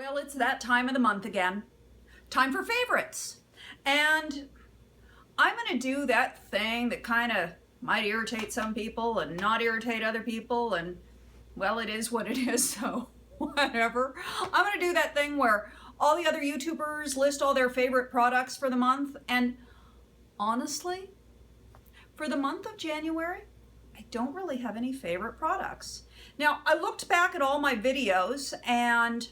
Well, it's that time of the month again. Time for favorites. And I'm going to do that thing that kind of might irritate some people and not irritate other people. And, well, it is what it is, so whatever. I'm going to do that thing where all the other YouTubers list all their favorite products for the month. And honestly, for the month of January, I don't really have any favorite products. Now, I looked back at all my videos and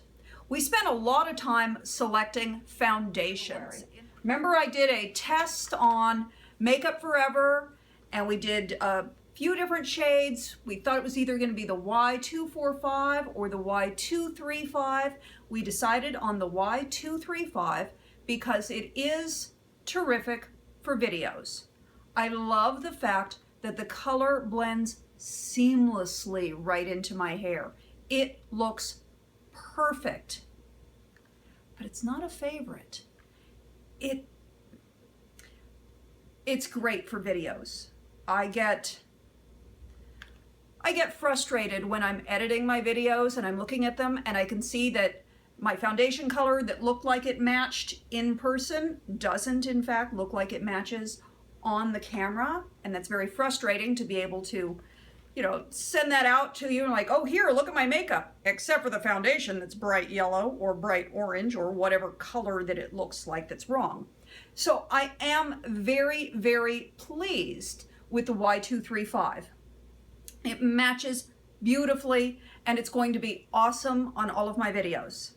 we spent a lot of time selecting foundations. Remember, I did a test on Makeup Forever and we did a few different shades. We thought it was either going to be the Y245 or the Y235. We decided on the Y235 because it is terrific for videos. I love the fact that the color blends seamlessly right into my hair. It looks perfect, but it's not a favorite. It's great for videos. I get frustrated when I'm editing my videos and I'm looking at them and I can see that my foundation color that looked like it matched in person doesn't in fact look like it matches on the camera, and that's very frustrating to be able to, send that out to you and like, oh, here, look at my makeup, except for the foundation that's bright yellow or bright orange or whatever color that it looks like that's wrong. So I am very, very pleased with the Y235. It matches beautifully and it's going to be awesome on all of my videos.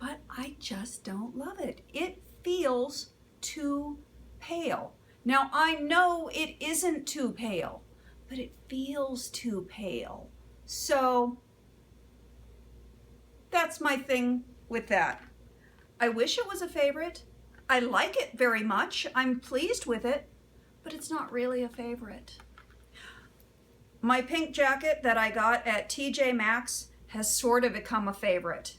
But I just don't love it. It feels too pale. Now I know it isn't too pale, but it feels too pale. So that's my thing with that. I wish it was a favorite. I like it very much. I'm pleased with it, but it's not really a favorite. My pink jacket that I got at TJ Maxx has sort of become a favorite.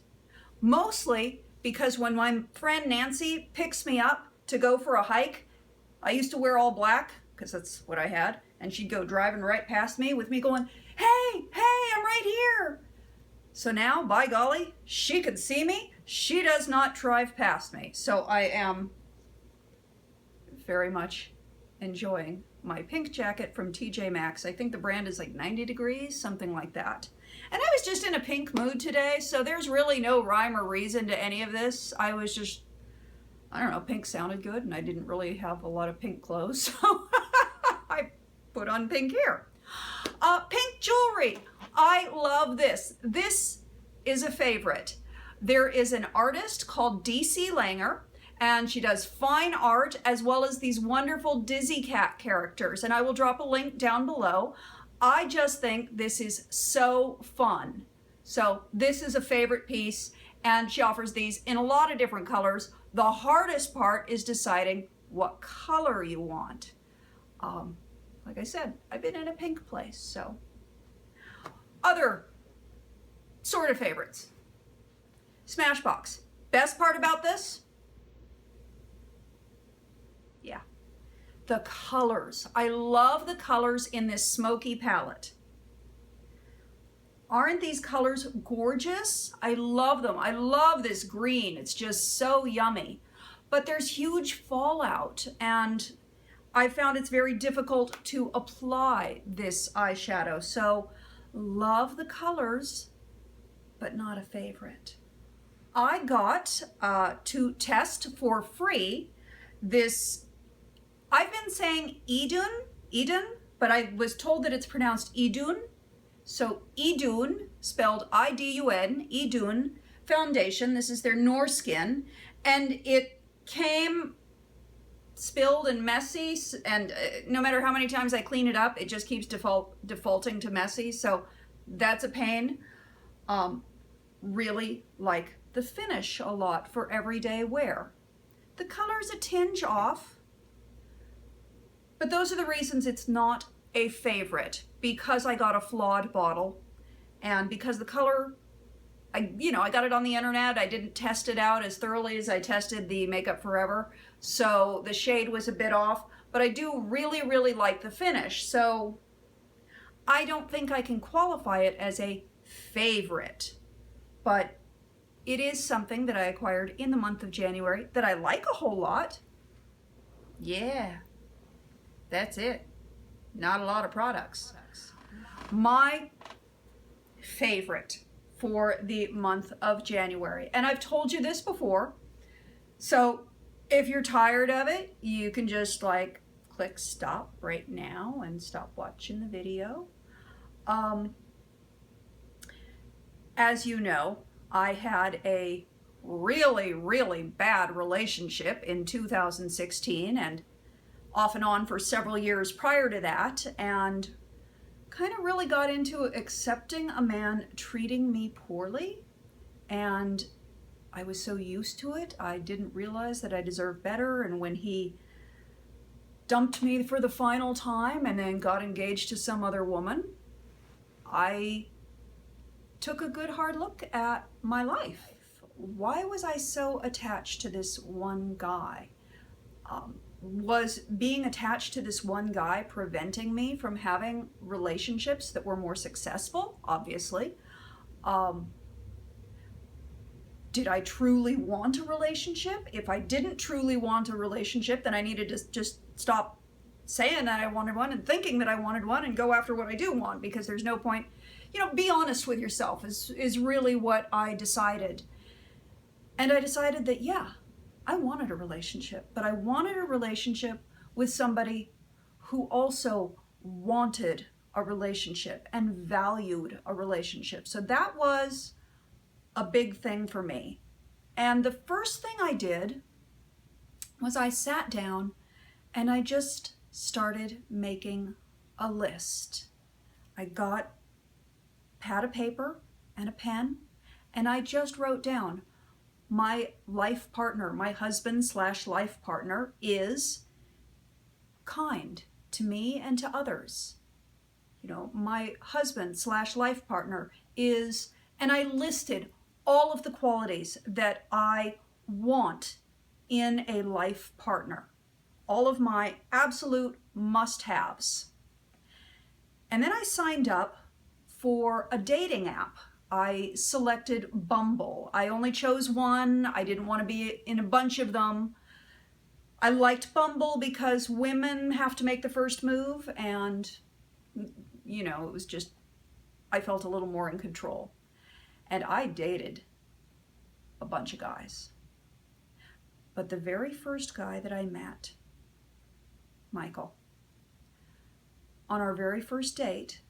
Mostly because when my friend Nancy picks me up to go for a hike, I used to wear all black because that's what I had, and she'd go driving right past me with me going, hey, I'm right here. So now, by golly, she can see me. She does not drive past me. So I am very much enjoying my pink jacket from TJ Maxx. I think the brand is like 90 degrees, something like that. And I was just in a pink mood today, so there's really no rhyme or reason to any of this. I was just, I don't know, pink sounded good and I didn't really have a lot of pink clothes, so I put on pink here. Pink jewelry. I love this. This is a favorite. There is an artist called DC Langer, and she does fine art as well as these wonderful Dizzy Cat characters, and I will drop a link down below. I just think this is so fun. So this is a favorite piece, and she offers these in a lot of different colors. The hardest part is deciding what color you want. Like I said, I've been in a pink place, so. Other sort of favorites. Smashbox. Best part about this? Yeah, the colors. I love the colors in this smoky palette. Aren't these colors gorgeous? I love them. I love this green. It's just so yummy. But there's huge fallout, and I found it's very difficult to apply this eyeshadow. So love the colors, but not a favorite. I got to test for free this, I've been saying Eden, but I was told that it's pronounced Idun. So Idun, spelled I-D-U-N, Idun foundation. This is their Norskin, and it came spilled and messy, and no matter how many times I clean it up, it just keeps defaulting to messy, so that's a pain. Really like the finish a lot for everyday wear. The color's a tinge off, but those are the reasons it's not a favorite, because I got a flawed bottle and because the color, I got it on the internet. I didn't test it out as thoroughly as I tested the Makeup Forever, so the shade was a bit off, but I do really, really like the finish, so I don't think I can qualify it as a favorite, but It is something that I acquired in the month of January that I like a whole lot. Yeah, that's it. Not a lot of products. My favorite for the month of January, and I've told you this before, so if you're tired of it, you can just like click stop right now and stop watching the video. As you know, I had a really, really bad relationship in 2016 and off and on for several years prior to that, and kind of really got into accepting a man treating me poorly, and I was so used to it, I didn't realize that I deserved better. And when he dumped me for the final time and then got engaged to some other woman, I took a good hard look at my life. Why was I so attached to this one guy? Was being attached to this one guy preventing me from having relationships that were more successful? Obviously. Did I truly want a relationship? If I didn't truly want a relationship, then I needed to just stop saying that I wanted one and thinking that I wanted one and go after what I do want, because there's no point. Be honest with yourself is really what I decided. And I decided that, yeah, I wanted a relationship, but I wanted a relationship with somebody who also wanted a relationship and valued a relationship. So that was a big thing for me. And the first thing I did was I sat down and I just started making a list. I got pad of paper and a pen, and I just wrote down my life partner, my husband/life partner, is kind to me and to others. My husband/life partner is, and I listed all of the qualities that I want in a life partner, all of my absolute must-haves. And then I signed up for a dating app. I selected Bumble. I only chose one. I didn't want to be in a bunch of them. I liked Bumble because women have to make the first move, and it was just, I felt a little more in control. And I dated a bunch of guys. But the very first guy that I met, Michael, on our very first date,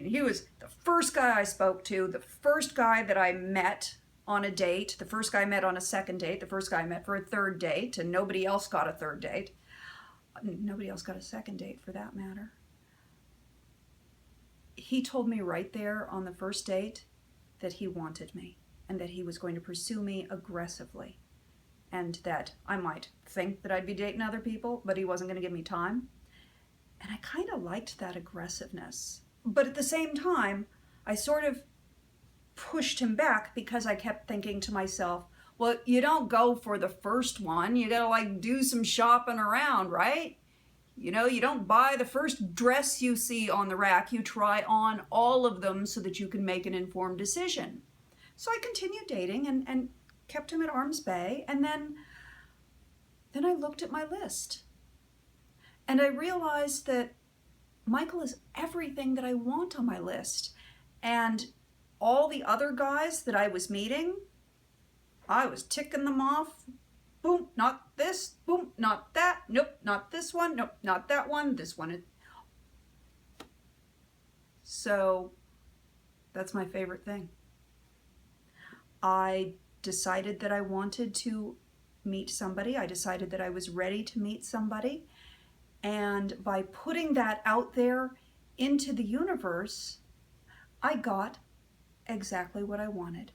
he was the first guy I spoke to, the first guy that I met on a date, the first guy I met on a second date, the first guy I met for a third date, and nobody else got a third date. Nobody else got a second date, for that matter. He told me right there on the first date that he wanted me and that he was going to pursue me aggressively, and that I might think that I'd be dating other people, but he wasn't going to give me time. And I kind of liked that aggressiveness. But at the same time, I sort of pushed him back because I kept thinking to myself, well, you don't go for the first one. You gotta do some shopping around, right? You don't buy the first dress you see on the rack. You try on all of them so that you can make an informed decision. So I continued dating and kept him at arm's bay. And then I looked at my list and I realized that Michael is everything that I want on my list. And all the other guys that I was meeting, I was ticking them off. Boom, not this. Boom, not that. Nope, not this one. Nope, not that one. This one. So that's my favorite thing. I decided that I wanted to meet somebody. I decided that I was ready to meet somebody. And by putting that out there into the universe, I got exactly what I wanted.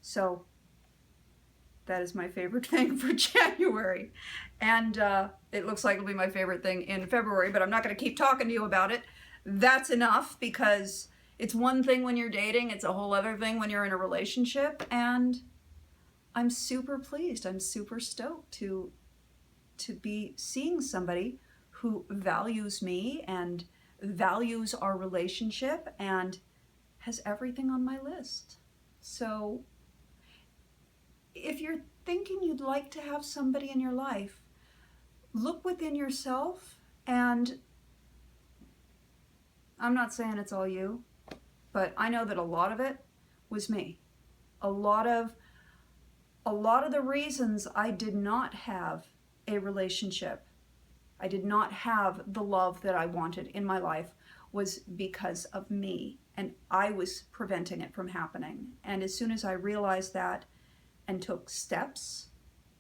So that is my favorite thing for January. And it looks like it'll be my favorite thing in February, but I'm not going to keep talking to you about it. That's enough, because it's one thing when you're dating, it's a whole other thing when you're in a relationship. And I'm super pleased. I'm super stoked to be seeing somebody who values me and values our relationship and has everything on my list. So if you're thinking you'd like to have somebody in your life, look within yourself, and I'm not saying it's all you, but I know that a lot of it was me. A lot of the reasons I did not have a relationship, I did not have the love that I wanted in my life, was because of me, and I was preventing it from happening. And as soon as I realized that and took steps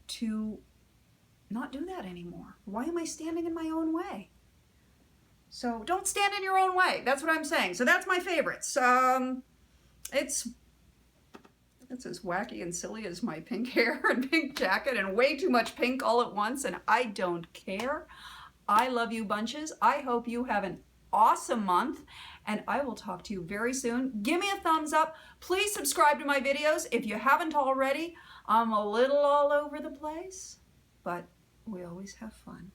to not do that anymore, why am I standing in my own way? So don't stand in your own way. That's what I'm saying. So that's my favorites. It's as wacky and silly as my pink hair and pink jacket and way too much pink all at once, and I don't care. I love you bunches. I hope you have an awesome month, and I will talk to you very soon. Give me a thumbs up. Please subscribe to my videos if you haven't already. I'm a little all over the place, but we always have fun.